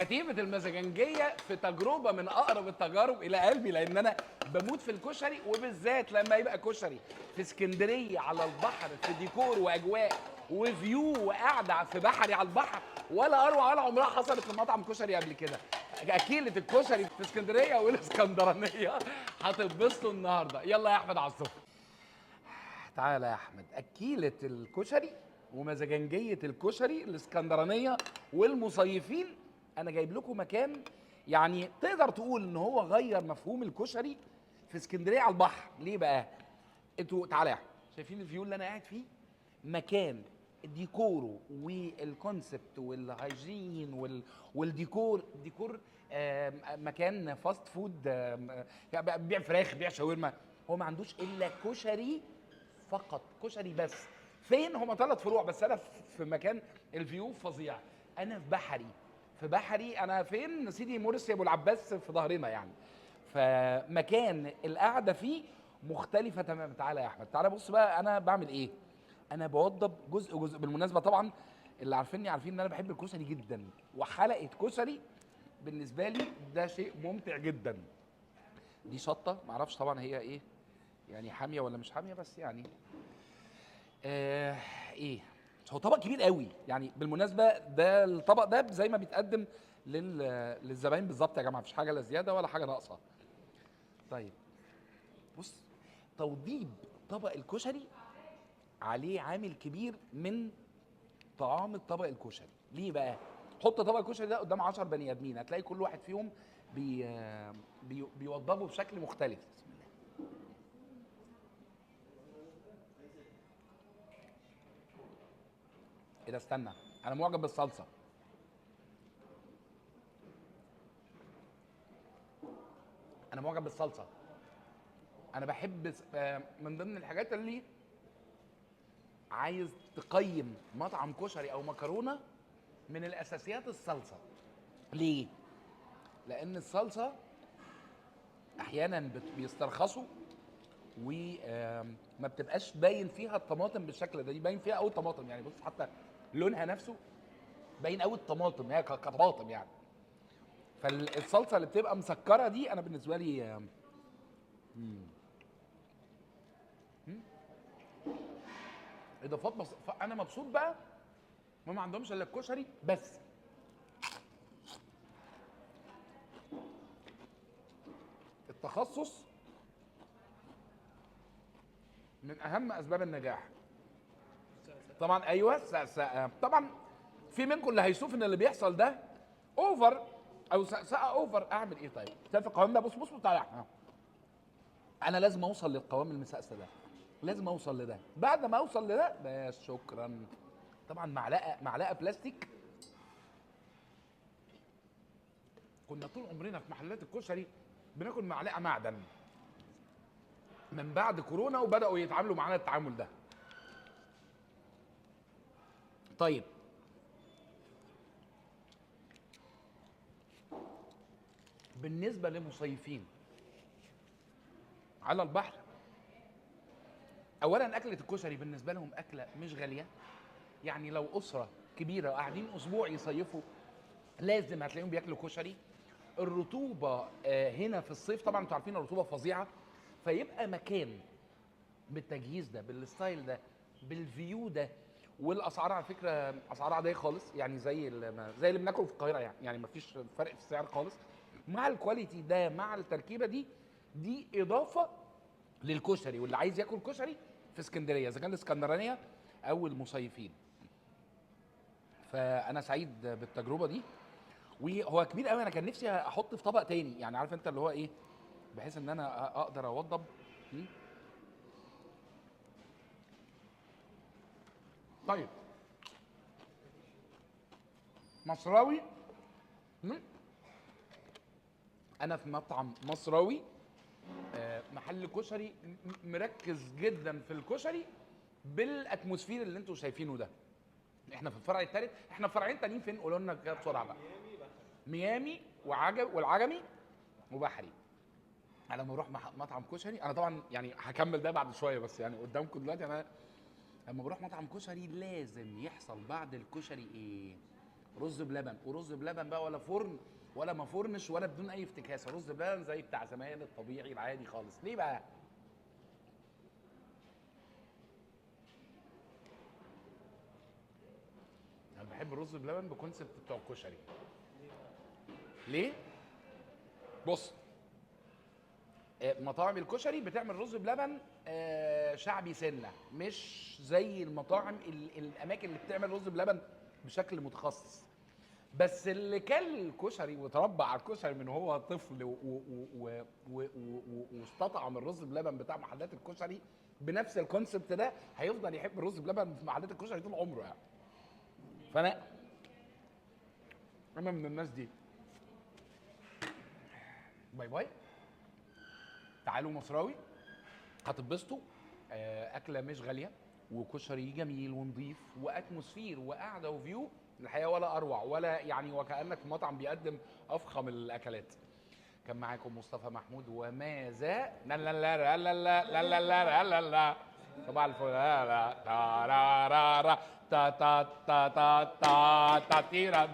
كتيبة المزاجنجية في تجربة من أقرب التجارب إلى قلبي، لأن أنا بموت في الكشري، وبالذات لما يبقى كشري في اسكندرية على البحر، في ديكور وأجواء وفيو وقاعدة في بحري على البحر. ولا أروع ولا عمرها حصلت في مطعم كشري قبل كده. أكيلة الكشري في اسكندرية والاسكندرانية هتتبسطوا النهاردة. يلا يا أحمد على الصبح. تعالى يا أحمد، أكيلة الكشري ومزاجنجية الكشري الاسكندرانية والمصيفين. انا جايب لكم مكان يعني تقدر تقول ان هو غير مفهوم الكشري في اسكندريه على البحر. ليه بقى؟ انتوا تعالى يا احمد، شايفين الفيو اللي انا قاعد فيه؟ مكان ديكوره والكونسبت والهايجين والديكور ديكور. مكان فاست فود، يعني بيبيع فراخ، بيبيع شاورما. هو ما عندوش الا كشري فقط، كشري بس. فين؟ هما 3 فروع بس. انا في مكان الفيو فظيع. انا في بحري، في بحري. انا فين؟ سيدي مرسي ابو العباس في ظهرنا يعني. فمكان القعده فيه مختلفه تماما. تعالى يا احمد، تعالى بص بقى انا بعمل ايه. انا بوضب جزء جزء. بالمناسبه طبعا اللي عارفيني عارفين ان انا بحب الكشري جدا، وحلقه كشري بالنسبه لي ده شيء ممتع جدا. دي شطه، معرفش طبعا هي ايه، يعني حاميه ولا مش حاميه، بس يعني آه ايه. هو طبق كبير قوي يعني. بالمناسبه ده الطبق ده زي ما بيتقدم للزباين بالظبط يا جماعه، مفيش حاجه لا زياده ولا حاجه ناقصه. طيب بص، توضيب طبق الكشري عليه عامل كبير من طعام الطبق الكشري. ليه بقى؟ حط طبق الكشري ده قدام 10 بني ادمين، هتلاقي كل واحد فيهم بيوضبه بشكل مختلف. بسم الله. ايه ده؟ استنى، انا معجب بالصلصه. انا معجب بالصلصه. انا بحب من ضمن الحاجات اللي عايز تقيم مطعم كشري او مكرونه من الاساسيات الصلصه. ليه؟ لان الصلصه احيانا بيسترخصوا وما بتبقاش باين فيها الطماطم بالشكل ده. دي باين فيها قوي الطماطم يعني. بص حتى لونها نفسه باين قوي الطماطم، هي كطماطم يعني. فالصلصه اللي بتبقى مسكره دي انا بالنسبه لي اضافات انا مبسوط بقى. ما عندهمش الا الكشري بس. التخصص من اهم اسباب النجاح. طبعا ايوه طبعا في منكم اللي هيشوف ان اللي بيحصل ده اوفر او سقه اوفر. اعمل ايه طيب؟ شايف القوام ده؟ بص بص بتاع. انا لازم اوصل للقوام المسقسه ده، لازم اوصل لده. بعد ما اوصل لده بس شكرا. طبعا معلقه بلاستيك. كنا طول عمرنا في محلات الكشري بناكل معلقه معدن. من بعد كورونا وبداوا يتعاملوا معانا التعامل ده. طيب بالنسبه لمصيفين على البحر، اولا اكله الكشري بالنسبه لهم اكله مش غاليه. يعني لو اسره كبيره قاعدين اسبوع يصيفوا لازم هتلاقيهم بياكلوا كشري. الرطوبه هنا في الصيف طبعا انتوا عارفين الرطوبه فظيعه. فيبقى مكان بالتجهيز ده، بالستايل ده، بالفيو ده، والاسعار على فكره اسعار عاديه خالص يعني زي اللي بناكله في القاهره يعني مفيش فرق في السعر خالص. مع الكواليتي ده، مع التركيبه دي، دي اضافه للكشري. واللي عايز ياكل كشري في اسكندريه، اذا كان الاسكندرانيه او المصيفين، فانا سعيد بالتجربه دي. وهو كبير قوي. انا كان نفسي احط في طبق تاني يعني، عارف انت اللي هو ايه، بحيث ان انا اقدر اوضب. طيب مصراوي. مم. انا في مطعم مصراوي، محل كشري مركز جدا في الكشري بالاتموسفير اللي انتوا شايفينه ده. احنا في الفرع الثالث. احنا في فرعين تانيين فين؟ قولوا لنا كده بسرعه بقى. ميامي والعجمي وبحري. انا لما بروح مطعم كشري، انا طبعا يعني هكمل ده بعد شويه، بس يعني قدامكم دلوقتي انا لما بروح مطعم كشري لازم يحصل بعد الكشري ايه؟ رز بلبن، ورز بلبن بقى ولا فرن ولا ما فرنش ولا بدون اي افتكاسه، رز بلبن زي بتاع زمان الطبيعي العادي خالص. ليه بقى؟ انا بحب الرز بلبن بكونسبت بتوع الكشري. ليه؟ بص، مطاعم الكشري بتعمل رز بلبن شعبي سنه، مش زي المطاعم الاماكن اللي بتعمل رز بلبن بشكل متخصص. بس اللي كل الكشري وتربى على الكشري من هو طفل واستطعم الرز بلبن بتاع محلات الكشري بنفس الكونسبت ده، هيفضل يحب الرز بلبن في محلات الكشري طول عمره يعني. انا من الناس دي. باي باي. تعالوا مصراوي هتتبسطوا. اكله مش غاليه، وكشري جميل ونضيف واتموسفير وقعده وفيو الحقيقه ولا اروع، ولا يعني وكانك في مطعم بيقدم افخم الاكلات. كان معاكم مصطفى محمود، وماذا لا لا لا لا لا لا لا لا لا لا صباح الفل. لا لا تا را را را تا تا تا تا تا تا تيرا.